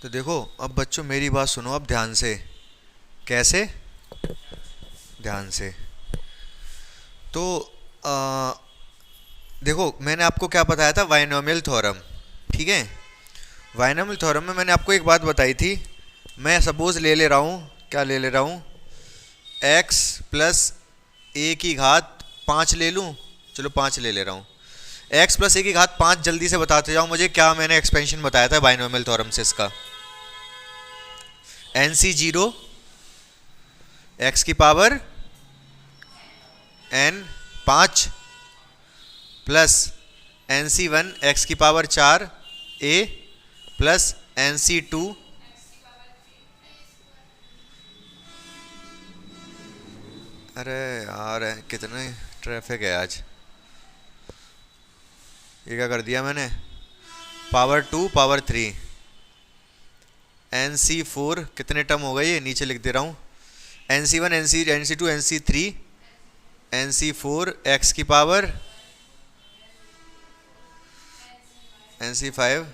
तो देखो अब बच्चों मेरी बात सुनो अब ध्यान से। कैसे? ध्यान से। तो आ, देखो मैंने आपको क्या बताया था, बाइनोमियल थ्योरम। ठीक है, बाइनोमियल थ्योरम में मैंने आपको एक बात बताई थी। मैं सपोज ले ले रहा हूँ, क्या ले ले रहा हूँ, x प्लस ए की घात 5 ले लूँ। चलो 5 ले ले रहा हूँ। x प्लस ए की घात 5 जल्दी से बताते जाओ मुझे, क्या मैंने एक्सपेंशन बताया था बाइनोमियल थ्योरम से इसका। NC0 x की power n 5 plus NC1 x की पावर 4 a प्लस NC2 अरे यार कितने ट्रैफिक है आज। ये क्या कर दिया मैंने, पावर 2 पावर 3 NC4 कितने टर्म हो गए, ये नीचे लिख दे रहा हूँ। NC1 NC2 NC3 NC4 x की पावर NC5।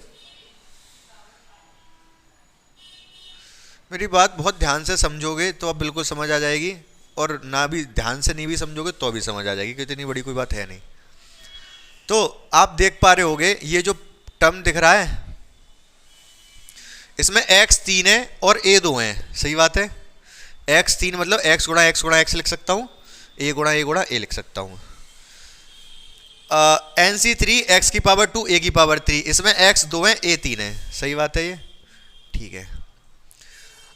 मेरी बात बहुत ध्यान से समझोगे तो अब बिल्कुल समझ आ जाएगी, और ना भी ध्यान से नहीं भी समझोगे तो भी समझ आ जाएगी, कि इतनी बड़ी कोई बात है नहीं। तो आप देख पा रहे होगे ये जो टर्म दिख रहा है, इसमें x 3 है और a 2 है। सही बात है। x 3 मतलब x गुणा x लिख सकता हूँ, a गुणा a लिख सकता हूँ। NC3 x की पावर 2 a की पावर 3, इसमें x 2 है a 3 है। सही बात है ये, ठीक है।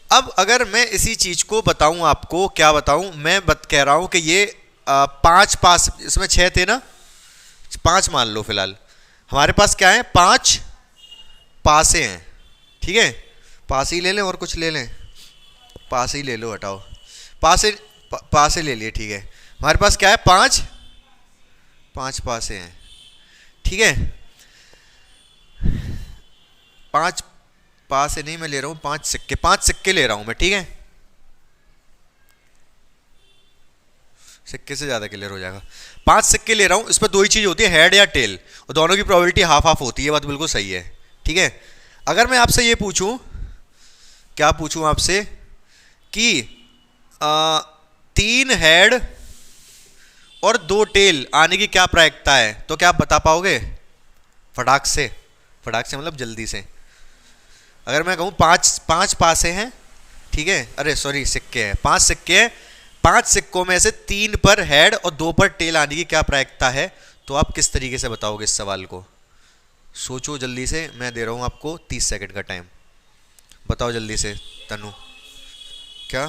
अब अगर मैं इसी चीज को बताऊं आपको, क्या बताऊं, मैं कह रहा हूं कि ये 5 पास, इसमें 6 थे ना, 5 मान लो फिलहाल। हमारे पास क्या है, 5 पासे हैं। ठीक है, पास ही ले लें और कुछ ले लें, पास ही ले लो, हटाओ पासे ले लिए। ठीक है, हमारे पास क्या है, 5 पासे हैं। ठीक है, 5 पासे नहीं मैं ले रहा हूं, 5 सिक्के ले रहा हूं मैं। ठीक है, सिक्के से ज्यादा क्लियर हो जाएगा। 5 सिक्के ले रहा हूं, इसमें दो ही चीज होती है, हेड या टेल, और दोनों की प्रोबेबिलिटी हाफ हाफ होती है। बात बिल्कुल सही है। ठीक है, अगर मैं आपसे ये पूछूं, क्या पूछूं आपसे, कि 3 हेड और 2 टेल आने की क्या प्रायिकता है, तो क्या आप बता पाओगे फटाक से? फटाक से मतलब जल्दी से। अगर मैं कहूं 5 पासे हैं, ठीक है, अरे सॉरी सिक्के हैं, 5 सिक्के हैं, 5 सिक्कों में से 3 पर हेड और 2 पर टेल आने की क्या प्रायिकता है, तो आप किस तरीके से बताओगे इस सवाल को? सोचो जल्दी से, मैं दे रहा हूं आपको 30 सेकंड का टाइम। बताओ जल्दी से तनु। क्या?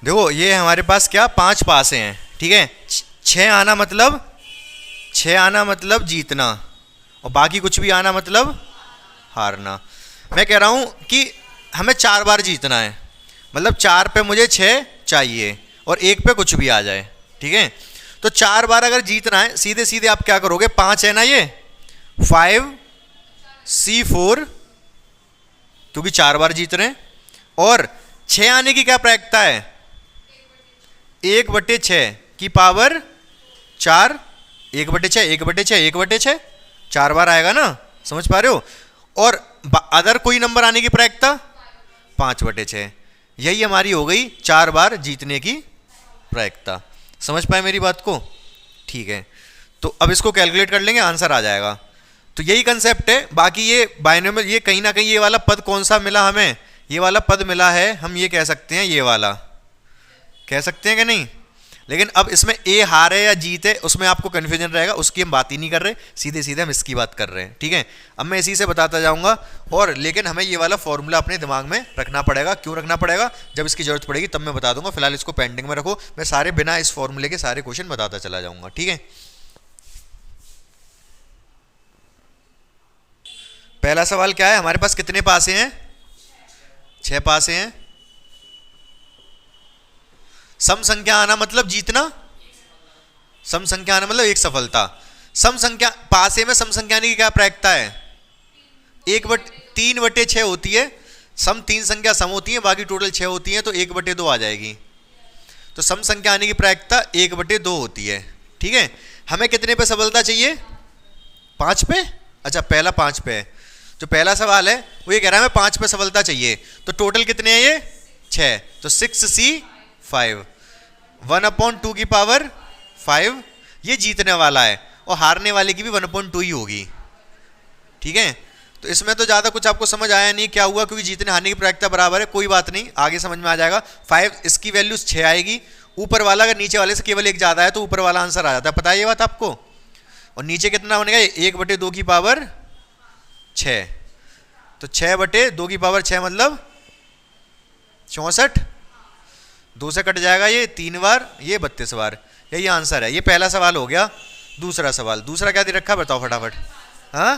देखो ये हमारे पास क्या, 5 पासे हैं। ठीक है, 6 आना मतलब जीतना, और बाकी कुछ भी आना मतलब हारना। मैं कह रहा हूं कि हमें 4 बार जीतना है, मतलब 4 पे मुझे 6 चाहिए और 1 पे कुछ भी आ जाए। ठीक है, तो 4 बार अगर जीतना है, सीधे सीधे आप क्या करोगे, 5 है ना ये, 5C4, क्योंकि 4 बार जीत रहे हैं, और 6 आने की क्या प्रायिकता है, 1/6 की पावर 4, 1/6 4 बार आएगा ना, समझ पा रहे हो। और अदर कोई नंबर आने की प्रायिकता 5/6, यही हमारी हो गई 4 बार जीतने की प्रायिकता। समझ पाए मेरी बात को? ठीक है, तो अब इसको कैलकुलेट कर लेंगे, आंसर आ जाएगा। तो यही कंसेप्ट है। बाकी ये बाइनोमियल, ये कहीं ना कहीं ये वाला पद कौन सा मिला हमें, ये वाला पद मिला है, हम ये कह सकते हैं, ये वाला कह सकते हैं कि नहीं। लेकिन अब इसमें ए हार है या जीत है, उसमें आपको कंफ्यूजन रहेगा, उसकी हम बात ही नहीं कर रहे, सीधे सीधे हम इसकी बात कर रहे हैं। ठीक है, अब मैं इसी से बताता जाऊंगा, और लेकिन हमें ये वाला फॉर्मूला अपने दिमाग में रखना पड़ेगा। क्यों रखना पड़ेगा? जब इसकी जरूरत पड़ेगी तब मैं बता दूंगा, फिलहाल इसको पेंडिंग में रखो। मैं सारे बिना इस फॉर्मूले के सारे क्वेश्चन बताता चला जाऊंगा। ठीक है, पहला सवाल क्या है, हमारे पास कितने पासे हैं, 6 पासे हैं। सम संख्या आना मतलब जीतना, सम संख्या आना मतलब एक सफलता। सम संख्या, पासे में सम संख्या आने की क्या प्रायिकता है, 3/6 होती है। सम 3 संख्या सम होती है, बाकी टोटल 6 होती है, तो 1/2 आ जाएगी। तो सम संख्या आने की प्रायिकता 1/2 होती है। ठीक है, हमें कितने पे सफलता चाहिए, 5 पे। अच्छा पहला 5 पे है। जो पहला सवाल है वो ये कह रहा है हमें 5 पे सफलता चाहिए, तो टोटल कितने हैं ये 6, तो 6C5 1/2 की पावर 5, ये जीतने वाला है और हारने वाले की भी 1/2 ही होगी। ठीक है, तो इसमें तो ज़्यादा कुछ आपको समझ आया नहीं क्या हुआ, क्योंकि जीतने हारने की प्रायिकता बराबर है, कोई बात नहीं, आगे समझ में आ जाएगा। 5 इसकी वैल्यू 6 आएगी, ऊपर वाला अगर नीचे वाले से केवल एक ज़्यादा है तो ऊपर वाला आंसर आ जाता है, पता है ये बात आपको। और नीचे कितना बनेगा 1/2 की पावर 6, तो 6/2 की पावर 6 मतलब 64, 2 से कट जाएगा ये 3 बार, ये 32 बार, यही आंसर है। ये पहला सवाल हो गया। दूसरा सवाल, दूसरा क्या दे रखा बताओ फटाफट। हाँ,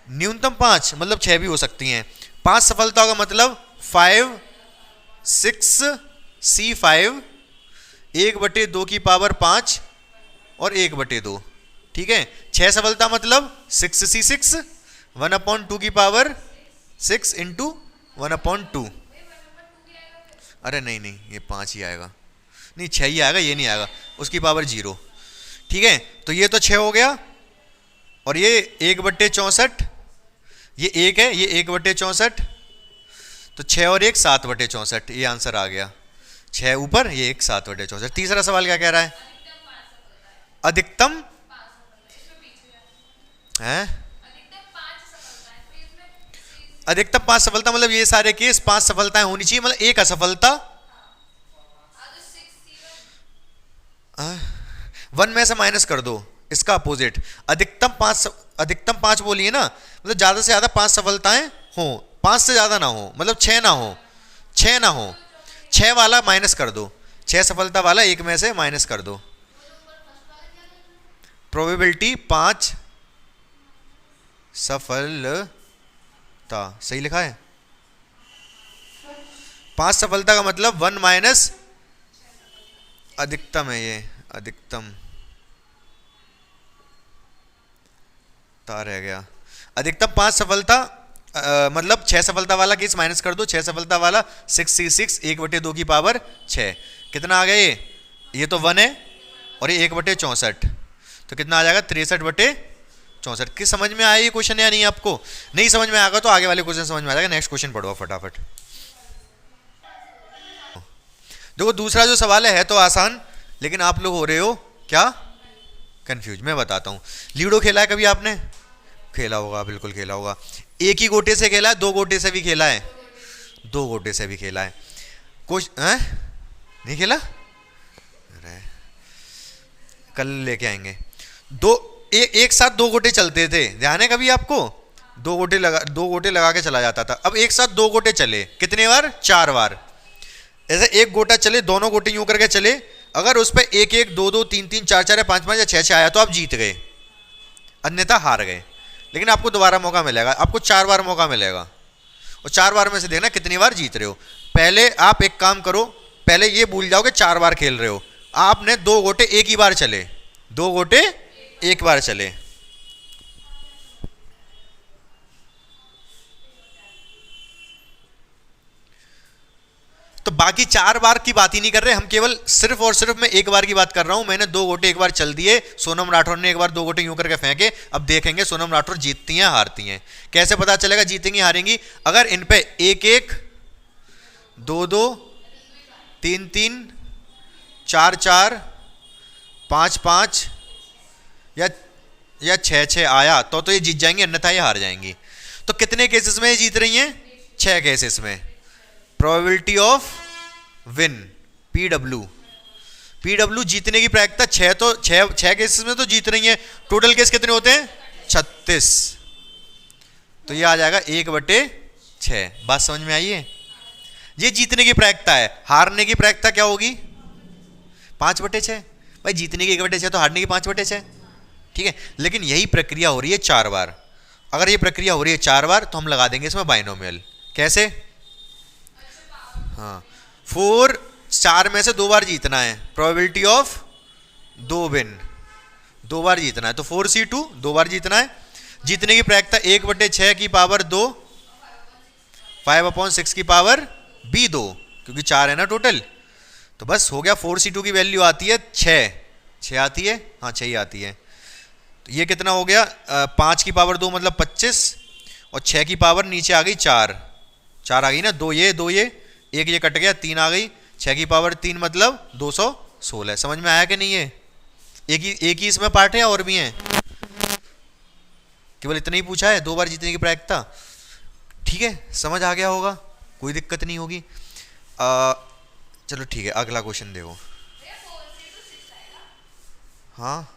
न्यूनतम 5 मतलब 6 भी हो सकती हैं। 5 सफलताओं का मतलब 5 6C5 1/2 की पावर 5 और 1/2, ठीक है। 6 सफलता मतलब 6C6 1/2 की पावर 6 इंटू 1/2। अरे नहीं नहीं, ये 5 ही आएगा, नहीं 6 ही आएगा, ये नहीं आएगा, उसकी पावर 0। ठीक है, तो ये तो 6 हो गया, और ये 1/64, ये 1 है, ये 1/64, तो 6 और 1 7/64, ये आंसर आ गया। 6 ऊपर, ये 1 7/64। तीसरा सवाल क्या कह रहा है? अधिकतम है, अधिकतम 5 सफलता मतलब ये सारे केस 5 सफलताएं होनी चाहिए, मतलब एक असफलता 1 में से माइनस कर दो, इसका अपोजिट। अधिकतम 5 बोलिए ना, मतलब ज्यादा से ज्यादा 5 सफलताएं हो, 5 से ज्यादा ना हो, मतलब 6 ना हो, 6 ना हो, 6 वाला माइनस कर दो, 6 सफलता वाला 1 में से माइनस कर दो। प्रोबेबिलिटी 5 सफलता, सही लिखा है। 5 सफलता का मतलब 1 माइनस अधिकतम है, ये अधिकतम रह गया। अधिकतम 5 सफलता मतलब 6 सफलता वाला केस माइनस कर दो, 6 सफलता वाला 6C6 1/2 की पावर 6, कितना आ गया ये तो 1 है, और ये 1/64, तो कितना आ जाएगा 63/64। किस समझ में आया ये क्वेश्चन या नहीं? आपको नहीं समझ में आएगा तो आगे वाले क्वेश्चन समझ में आ जाएगा। नेक्स्ट क्वेश्चन पढ़ो फटाफट। देखो दूसरा जो सवाल है तो आसान, लेकिन आप लोग हो रहे हो क्या कंफ्यूज। मैं बताता हूँ, लूडो खेला है कभी आपने? खेला होगा, बिल्कुल खेला होगा। एक ही गोटे से खेला है, 2 गोटे से भी खेला है? 2 गोटे से भी खेला है। कुछ नहीं खेला? अरे कल लेके आएंगे। एक साथ 2 गोटे चलते थे, ध्यान है कभी आपको? 2 गोटे लगा के चला जाता था। अब एक साथ 2 गोटे चले कितने बार? 4 बार। ऐसे एक गोटा चले, दोनों गोटे यूं करके चले, अगर उस पर 1 1 2 2 3 3 4 4 या 5 5 या 6 6 आया तो आप जीत गए, अन्यथा हार गए। लेकिन आपको दोबारा मौका मिलेगा, आपको 4 बार मौका मिलेगा, और 4 बार में से देखना कितनी बार जीत रहे हो। पहले आप एक काम करो, पहले ये भूल जाओ कि 4 बार खेल रहे हो, आपने 2 गोटे एक ही बार चले, 2 गोटे एक बार चले। तो बाकी 4 बार की बात ही नहीं कर रहे हम, केवल सिर्फ और सिर्फ मैं 1 बार की बात कर रहा हूं। मैंने 2 गोटे एक बार चल दिए, सोनम राठौर ने एक बार 2 गोटे यूं करके फेंके। अब देखेंगे सोनम राठौर जीतती हैं हारती हैं। कैसे पता चलेगा जीतेंगी हारेंगी? अगर इन पे 1 1 2 2 3 3 4 4 5 5 या 6 6 आया तो ये जीत जाएंगी, अन्यथा ये हार जाएंगी। तो कितने केसेस में ये जीत रही हैं? 6 केसेस में। प्रोबेबिलिटी ऑफ विन पीडब्ल्यू जीतने की प्रायिकता 6, तो 6 केसेस में तो जीत रही हैं। टोटल केस कितने होते हैं? 36, तो ये आ जाएगा 1/6। बात समझ में आई है? ये जीतने की प्रायिकता है। हारने की प्रायिकता क्या होगी? 5/6। भाई जीतने की 1/6 तो हारने की 5/6, ठीक है। लेकिन यही प्रक्रिया हो रही है 4 बार। अगर ये प्रक्रिया हो रही है 4 बार तो हम लगा देंगे इसमें बाइनोमियल। कैसे? हाँ, 4 में से 2 बार जीतना है, प्रोबेबिलिटी ऑफ 2 विन, 2 बार जीतना है, तो 4C2 2 बार जीतना है। जीतने की प्रायिकता 1/6 की पावर 2, 5/6 की पावर B2, क्योंकि 4 है ना टोटल। तो बस हो गया। 4C2 की वैल्यू आती है 6 आती है, हाँ 6 ही आती है। तो ये कितना हो गया, 5 की पावर 2 मतलब 25, और 6 की पावर नीचे आ गई 4, 4 आ गई ना, दो ये एक ये कट गया, 3 आ गई, 6 की पावर 3 मतलब 216। समझ में आया कि नहीं है? एक ही इसमें पार्ट है या और भी हैं? केवल इतना ही पूछा है, 2 बार जीतने की प्रायिकता। ठीक है, समझ आ गया होगा, कोई दिक्कत नहीं होगी। चलो ठीक है, अगला क्वेश्चन देखो। हाँ,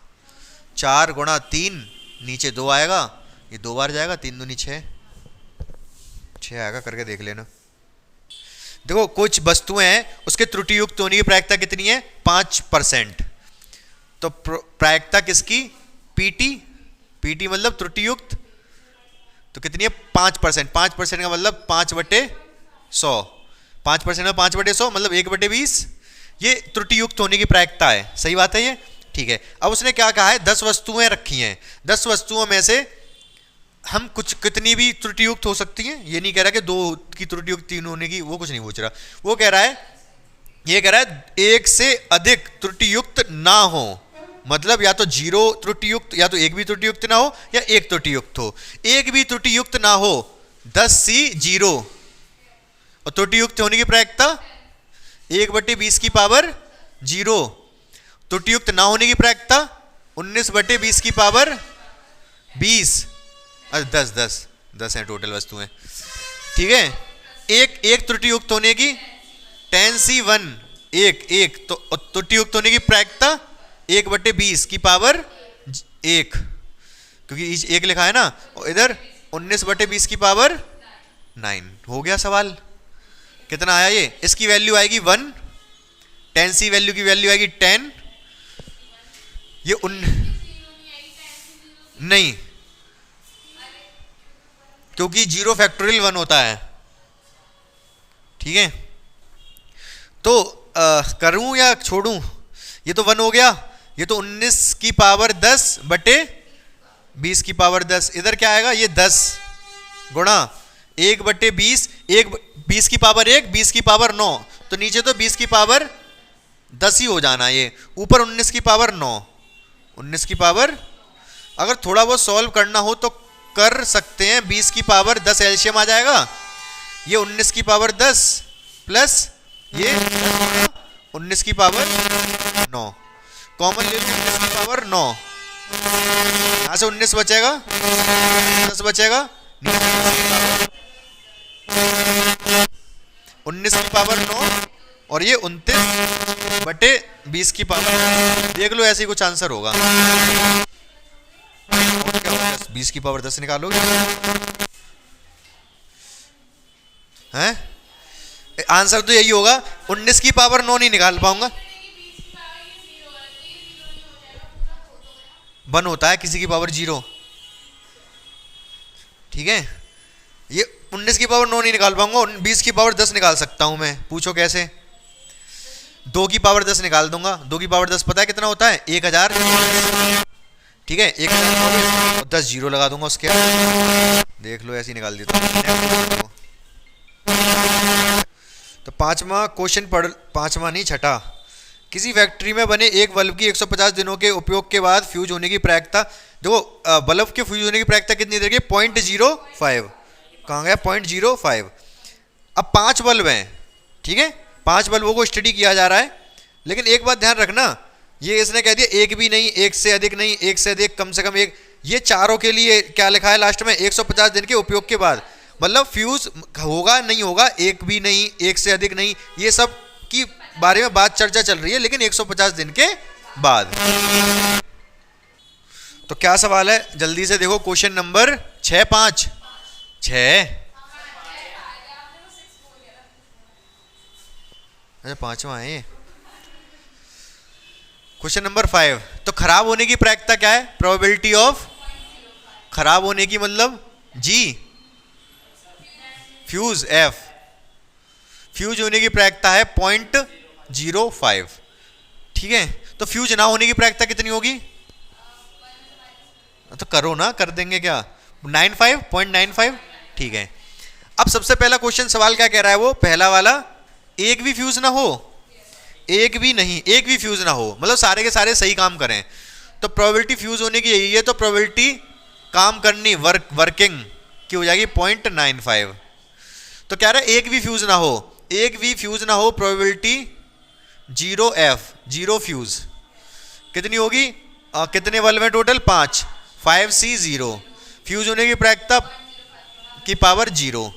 4 गुणा 3, नीचे 2 आएगा, ये 2 बार जाएगा, 3 दूनी 6, 6 आएगा, करके देख लेना। देखो कुछ वस्तुएं हैं, उसके त्रुटि युक्त होने की प्रायिकता कितनी है, 5%। तो प्रायिकता किसकी, पीटी, पीटी मतलब त्रुटि युक्त, तो कितनी है 5%। 5% का मतलब 5/100, 5% में 5/100 मतलब 1/20, ये त्रुटि युक्त होने की प्रायिकता है। सही बात है ये, ठीक है। अब उसने क्या कहा है, 10 वस्तुएं रखी हैं, 10 वस्तुओं में से हम कुछ कितनी भी त्रुटि युक्त हो सकती हैं, ये नहीं कह रहा कि 2 की त्रुटि युक्त 3 होने की, वो कुछ नहीं पूछ रहा। वो कह रहा है, ये कह रहा है 1 से अधिक त्रुटि युक्त ना हो, मतलब या तो 0 त्रुटि युक्त, या तो 1 भी त्रुटि युक्त ना हो, या 1 त्रुटि युक्त हो। 1 भी त्रुटि युक्त ना हो, 10C 0, और त्रुटि युक्त होने की प्रायिकता 1/20 की पावर 0। त्रुटि युक्त ना होने की प्रायिकता 19/20 की पावर 20, 10 है टोटल वस्तुएं। ठीक है, एक त्रुटि युक्त होने की 10C1, एक तो त्रुटि युक्त होने की प्रायिकता 1/20 की पावर 1, क्योंकि एक लिखा है ना, और इधर 19/20 की पावर 9। हो गया सवाल। कितना आया ये, इसकी वैल्यू आएगी 1, 10C वैल्यू की वैल्यू आएगी 10, ये नहीं, क्योंकि 0 फैक्टोरियल 1 होता है। ठीक है, तो करूं या छोड़ूं, ये तो 1 हो गया, ये तो 19 की पावर 10/20 की पावर 10, इधर क्या आएगा, ये 10 गुणा 1/20, 20 की पावर 1, 20 की पावर 9, तो नीचे तो 20 की पावर 10 ही हो जाना, ये ऊपर 19 की पावर 9, 19 की पावर, अगर थोड़ा बहुत सॉल्व करना हो तो कर सकते हैं। 20 की पावर 10 एलसीएम आ जाएगा, ये 19 की पावर 10 प्लस ये 19 की पावर 9, कॉमन ले लो, 19 की पावर 9, यहां से 19 बचेगा, 10 बचेगा, 19 की पावर 9, और ये 29/20 की पावर, देख लो ऐसे ही कुछ आंसर होगा। और क्या होगा, 20 की पावर 10 निकालोगे हैं, आंसर तो यही होगा। 19 की पावर 9 नहीं निकाल पाऊंगा, 1 होता है, किसी की पावर 0। ठीक है, ये 19 की पावर 9 नहीं निकाल पाऊंगा, 20 की पावर 10 निकाल सकता हूं मैं, पूछो कैसे। 2 की पावर 10 निकाल दूंगा, 2 की पावर 10 पता है कितना होता है, 1000। ठीक है, 1000 और 10 जीरो लगा दूंगा उसके, देख लो ऐसे ही निकाल देता हूं। तो पांचवा क्वेश्चन पढ़, पांचवा नहीं छठा, किसी फैक्ट्री में बने एक बल्ब की 150 दिनों के उपयोग के बाद फ्यूज होने की प्रायिकता, देखो बल्ब के फ्यूज होने की प्रायिकता कितनी देर की, 0.05, कहाँ गया 0.05। अब 5 बल्ब हैं, ठीक है, 5 बल्बों को स्टडी किया जा रहा है, लेकिन एक बात ध्यान रखना, ये इसने कह दिया एक भी नहीं, एक से अधिक नहीं, एक से अधिक कम से कम एक, ये चारों के लिए क्या लिखा है लास्ट में, 150 दिन के उपयोग के बाद, मतलब फ्यूज होगा नहीं होगा, एक भी नहीं, एक से अधिक नहीं, ये सब की बारे में बात चर्चा चल रही है, लेकिन 150 दिन के बाद। तो क्या सवाल है, जल्दी से देखो, क्वेश्चन नंबर 6 अच्छा 5वां है ये, क्वेश्चन नंबर 5। तो खराब होने की प्रायिकता क्या है, प्रोबेबिलिटी ऑफ खराब होने की, मतलब जी, फ्यूज एफ, फ्यूज होने की प्रायिकता है 0.05। ठीक है, तो फ्यूज ना होने की प्रायिकता कितनी होगी, तो करो ना, कर देंगे क्या, 0.95। ठीक है, अब सबसे पहला क्वेश्चन सवाल क्या कह रहा है, वो पहला वाला, एक भी फ्यूज ना हो, एक भी नहीं, एक भी फ्यूज ना हो, मतलब सारे के सारे सही काम करें, तो प्रोबेबिलिटी फ्यूज होने की यही है, तो प्रोबेबिलिटी काम करनी वर्किंग की हो जाएगी 0.95। तो कह रहा है एक भी फ्यूज ना हो, एक भी फ्यूज ना हो, प्रोबेबिलिटी 0F, 0 फ्यूज कितनी होगी? कितने बल्ब हैं टोटल? 5, 5C0। फ्यूज होने की प्रायिकता की पावर 0,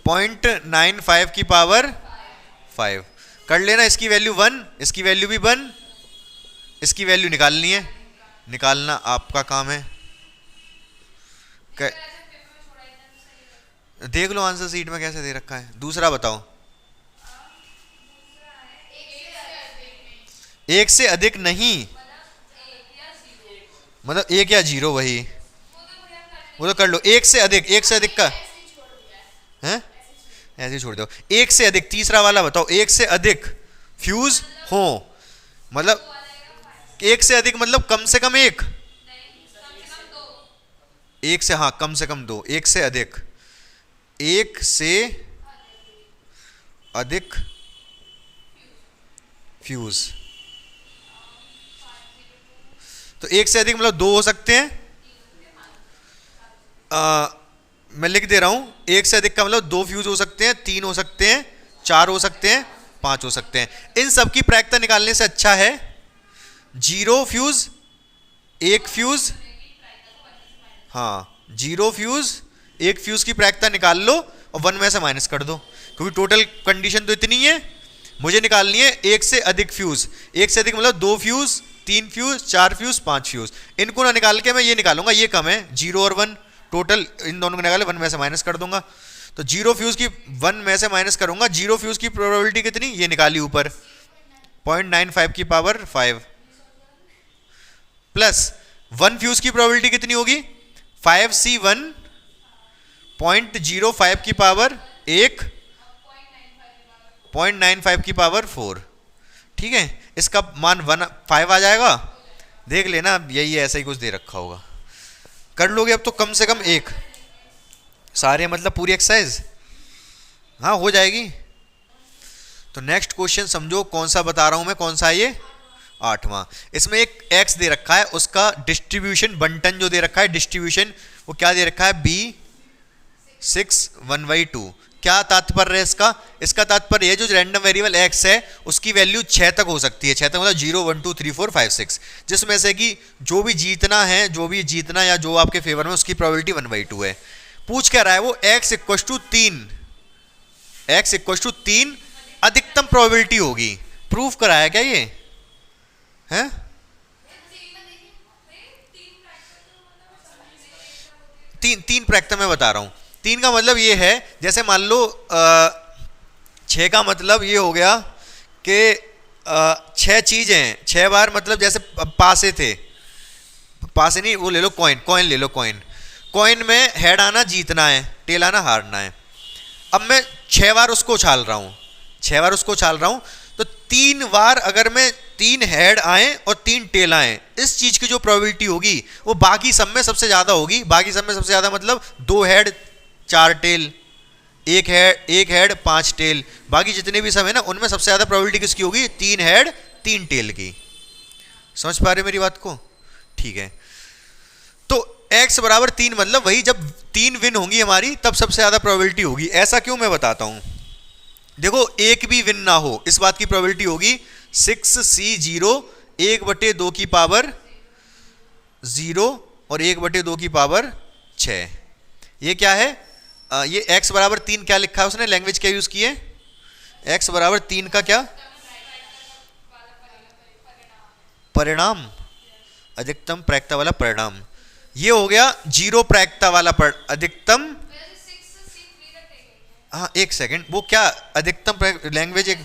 0.95 की पावर 5 कर लेना। इसकी वैल्यू 1, इसकी वैल्यू भी 1, इसकी वैल्यू निकालनी है, निकालना आपका काम है। देख लो आंसर शीट में कैसे दे रखा है। दूसरा बताओ। एक से अधिक नहीं, मतलब एक या जीरो, वही वो तो कर लो। एक से अधिक, एक से अधिक का है, ऐसे ही छोड़ दो। एक से अधिक, तीसरा वाला बताओ। एक से अधिक फ्यूज हो, मतलब एक से अधिक मतलब कम से कम एक, एक से, हाँ कम से कम दो। एक से अधिक, एक से अधिक फ्यूज, तो एक से अधिक मतलब दो हो सकते हैं। मैं लिख दे रहा हूं, एक से अधिक का मतलब दो फ्यूज हो सकते हैं, तीन हो सकते हैं, चार हो सकते हैं, पांच हो सकते हैं। इन सब की प्रायिकता निकालने से अच्छा है 0 फ्यूज, एक फ्यूज, हाँ 0 फ्यूज, एक फ्यूज की प्रायिकता निकाल लो और 1 में से माइनस कर दो, क्योंकि टोटल कंडीशन तो इतनी है। मुझे निकालनी है एक से अधिक फ्यूज। एक से अधिक मतलब दो फ्यूज, तीन फ्यूज, चार फ्यूज, पांच फ्यूज। इनको ना निकाल के मैं ये निकालूंगा, ये कम है 0 और 1, टोटल इन दोनों को निकाले 1 में से माइनस कर दूंगा। तो 0 फ्यूज की 1 में से माइनस करूंगा। 0 फ्यूज की प्रोबेबिलिटी कितनी, ये निकाली ऊपर, 0.95 की पावर 5 प्लस 1 फ्यूज की प्रोबेबिलिटी कितनी होगी, 5C1 0.05 की पावर 1, 0.95 की पावर 4। ठीक है, इसका मान 5 आ जाएगा। देख लेना, अब यही है, ऐसा ही कुछ दे रखा होगा। कर लोगे अब तो कम से कम एक, सारे मतलब पूरी एक्सरसाइज, हाँ हो जाएगी। तो नेक्स्ट क्वेश्चन समझो कौन सा बता रहा हूं मैं, कौन सा है ये, 8वां। इसमें एक x दे रखा है, उसका डिस्ट्रीब्यूशन बंटन जो दे रखा है डिस्ट्रीब्यूशन, वो क्या दे रखा है, B6 1/2। क्या तात्पर्य है इसका? इसका तात्पर्य है जो रैंडम वेरिएबल x है उसकी वैल्यू 6 तक हो सकती है। 6 तक मतलब 0 1 2 3 4 5 6, जिसमें से कि जो भी जीतना है, जो भी जीतना या जो आपके फेवर में, उसकी प्रोबेबिलिटी 1/2 है। पूछ क्या रहा है वो, x = 3, x = 3 अधिकतम प्रोबेबिलिटी होगी। प्रूफ कराया क्या ये है? तीन प्रायिकता मैं बता रहा हूं। 3 का मतलब ये है, जैसे मान लो 6 का मतलब ये हो गया कि 6 चीजें हैं, 6 बार, मतलब जैसे पासे थे, पासे नहीं, वो ले लो कॉइन, कॉइन ले लो, कॉइन, कॉइन में हेड आना जीतना है, टेल आना हारना है। अब मैं 6 बार उसको उछाल रहा हूं, 6 बार उसको उछाल रहा हूं, तो 3 बार अगर मैं 3 हेड आए और 3 टेल आए, इस चीज की जो प्रोबेबिलिटी होगी वो बाकी सब में सबसे ज्यादा होगी। बाकी सब में सबसे ज्यादा मतलब 2 हेड 4 टेल, एक हेड 5 टेल, बाकी जितने भी सब है ना, उनमें सबसे ज्यादा प्रोबेबिलिटी किसकी होगी, 3 हेड 3 टेल की। समझ पा रहे हो मेरी बात को? ठीक है, तो x = 3 मतलब वही, जब 3 विन होंगी हमारी तब सबसे ज्यादा प्रोबेबिलिटी होगी। ऐसा क्यों, मैं बताता हूं। देखो, एक भी विन ना हो, इस बात की प्रोबेबिलिटी होगी 6C0 1/2 की पावर 0 और 1/2 की पावर 6। ये क्या है, ये x = 3 क्या लिखा है उसने, लैंग्वेज क्या यूज की है, x = 3 का क्या, परिणाम, अधिकतम प्रायिकता वाला परिणाम। ये हो गया 0 प्रायिकता वाला अधिकतम, हाँ एक सेकंड, वो क्या अधिकतम लैंग्वेज एक,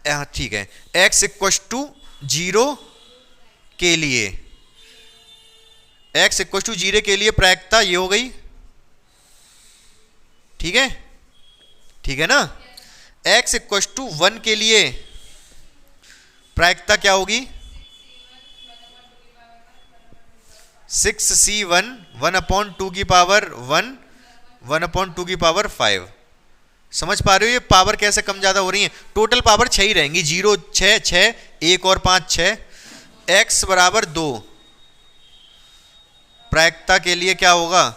हाँ ठीक है, x = 0 के लिए, x = 0 के लिए प्रायिकता ये हो गई। ठीक है, ठीक है ना। x = 1 के लिए प्रायिकता क्या होगी, 6C1 1/2 की पावर 1 1/2 की पावर 5। समझ पा रहे हो ये पावर कैसे कम ज़्यादा हो रही है? टोटल पावर 6 ही रहेंगी, 0 6 6 1 और 5 6। x बराबर 2, प्रायिकता के लिए क्या होगा?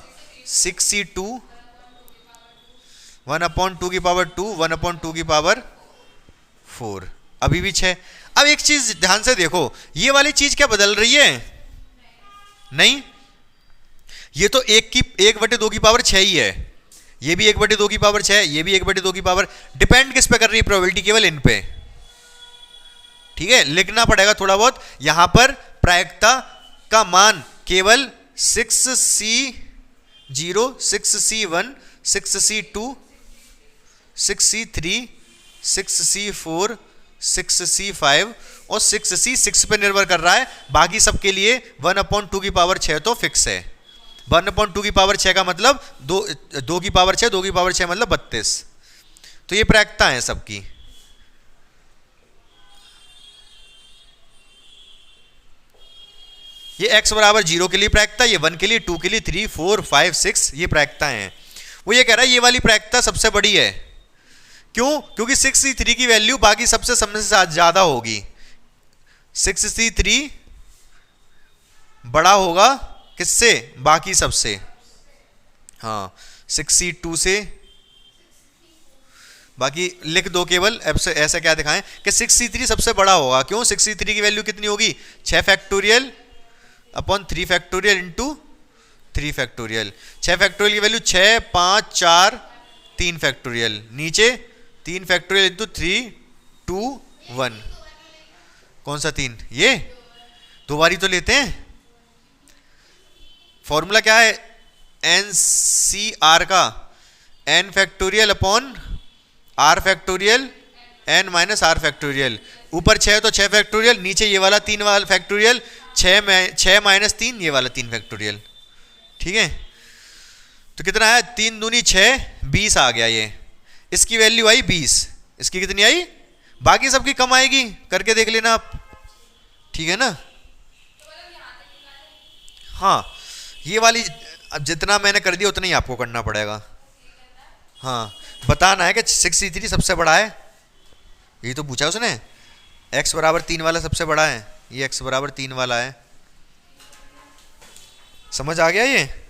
6c2 1/2 की पावर 2 1/2 की पावर 4, अभी भी 6। अब एक चीज ध्यान से देखो, ये वाली चीज क्या बदल रही है? नहीं, ये तो 1/2 की पावर 6 ही है, ये भी 1/2 की पावर 6, ये भी 1/2 की पावर। डिपेंड किस पे कर रही है प्रोबेबिलिटी? केवल इन पे। ठीक है, लिखना पड़ेगा थोड़ा बहुत यहां पर। प्रायिकता का मान केवल 6c0 6c1 6c2 6c3 6c4 6c5 और 6c6 पे निर्भर कर रहा है। बाकी सबके लिए 1/2 की पावर 6 तो फिक्स है। 1/2 की पावर 6 का मतलब 2 की पावर 6, 2 की पावर 6 मतलब 32। तो ये प्रायिकता है सबकी। ये x बराबर 0 के लिए प्रायिकता, ये 1 के लिए, 2 के लिए, 3 4 5 6 ये प्रायिकता है। वो ये कह रहा है ये वाली प्रायिकता सबसे बड़ी है। क्यों? क्योंकि 6c3 की वैल्यू बाकी सबसे ज्यादा होगी। 6c3 बड़ा होगा किससे? बाकी सबसे। हाँ, 6c2 से। बाकी लिख दो केवल, ऐसा क्या दिखाएं कि 6c3 सबसे बड़ा होगा। क्यों? 6c3 की वैल्यू कितनी होगी? 6 factorial upon 3 factorial into 3 factorial. 6 factorial की वैल्यू 6 5 4 3 फैक्टोरियल, नीचे 3 फैक्टोरियल इंटू 3 2 1। कौन सा 3? ये 2 बारी तो लेते हैं। फॉर्मूला क्या है NCR का? n factorial upon r factorial n minus r factorial. ऊपर 6 तो 6 फैक्टोरियल, नीचे ये वाला 3 वाला फैक्टोरियल, 6 माइनस 3 ये वाला 3 फैक्टोरियल। ठीक है, तो कितना है? 3 दूनी 6 20 आ गया। ये इसकी वैल्यू आई 20, इसकी कितनी आई? बाकी सबकी कम आएगी, करके देख लेना आप। ठीक है ना? हाँ, ये वाली अब जितना मैंने कर दिया उतना ही आपको करना पड़ेगा। हाँ, बताना है कि 6c3 सबसे बड़ा है, यही तो पूछा उसने। x बराबर 3 वाला सबसे बड़ा है, ये x बराबर 3 वाला है। समझ आ गया ये?